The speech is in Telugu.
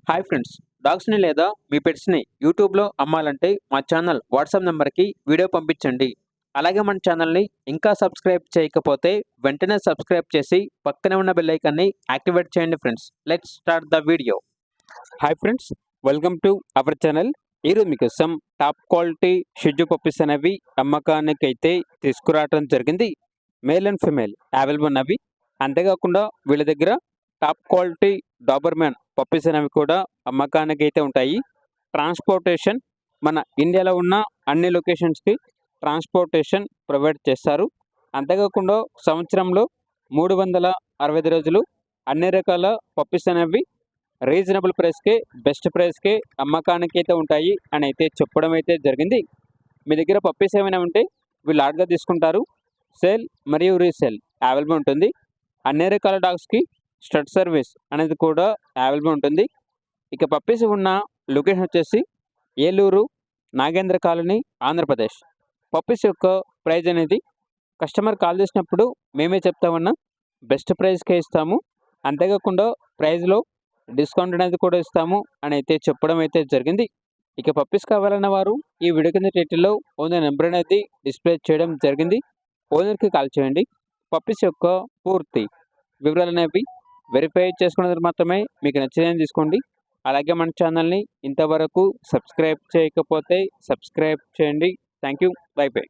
హాయ్ ఫ్రెండ్స్, డాగ్స్ని లేదా మీ పెట్స్ని యూట్యూబ్లో అమ్మాలంటే మా ఛానల్ వాట్సాప్ నెంబర్కి వీడియో పంపించండి. అలాగే మన ఛానల్ని ఇంకా సబ్స్క్రైబ్ చేయకపోతే వెంటనే సబ్స్క్రైబ్ చేసి పక్కనే ఉన్న బెల్ ఐకాన్ని యాక్టివేట్ చేయండి friends. Let's start the video. Hi friends, welcome to our channel. ఈరోజు మీకోసం టాప్ క్వాలిటీ షిజు పప్పీస్ అనేవి అమ్మకానికి అయితే తీసుకురావడం జరిగింది. మేల్ అండ్ ఫిమేల్ అవైలబుల్ ఉన్నవి. అంతేకాకుండా వీళ్ళ దగ్గర టాప్ క్వాలిటీ డాబర్మ్యాన్ పప్పీస్ అనేవి కూడా అమ్మకానికి అయితే ఉంటాయి. ట్రాన్స్పోర్టేషన్ మన ఇండియాలో ఉన్న అన్ని లొకేషన్స్కి ట్రాన్స్పోర్టేషన్ ప్రొవైడ్ చేస్తారు. అంతేకాకుండా సంవత్సరంలో 365 రోజులు అన్ని రకాల పప్పీస్ అనేవి రీజనబుల్ ప్రైస్కే, బెస్ట్ ప్రైస్కే అమ్మకానికి అయితే ఉంటాయి అని అయితే చెప్పడం అయితే జరిగింది. మీ దగ్గర పప్పీస్ ఏమైనా ఉంటే వీళ్ళు ఆర్డర్గా తీసుకుంటారు. సేల్ మరియు రీసేల్ అవైలబుల్ ఉంటుంది. అన్ని రకాల డాగ్స్కి స్టడ్ సర్వీస్ అనేది కూడా అవైలబుల్ ఉంటుంది. ఇక పప్పీస్ ఉన్న లొకేషన్ వచ్చేసి ఏలూరు, నాగేంద్ర కాలనీ, ఆంధ్రప్రదేశ్. పప్పీస్ యొక్క ప్రైజ్ అనేది కస్టమర్ కాల్ చేసినప్పుడు మేమే చెప్తామన్నా బెస్ట్ ప్రైస్కే ఇస్తాము. అంతేకాకుండా ప్రైజ్లో డిస్కౌంట్ అనేది కూడా ఇస్తాము అని అయితే చెప్పడం అయితే జరిగింది. ఇక పప్పీస్ కావాలన్న వారు ఈ వీడియో కింద టైటిల్లో ఓనర్ నెంబర్ అనేది డిస్ప్లే చేయడం జరిగింది. ఓనర్కి కాల్ చేయండి. పప్పీస్ యొక్క పూర్తి వివరాలు అనేవి వెరిఫై చేసుకున్నది మాత్రమే మీకు నచ్చినది తీసుకోండి. అలాగే మన ఛానల్ని ఇంతవరకు సబ్స్క్రైబ్ చేయకపోతే సబ్స్క్రైబ్ చేయండి. Thank you. By by.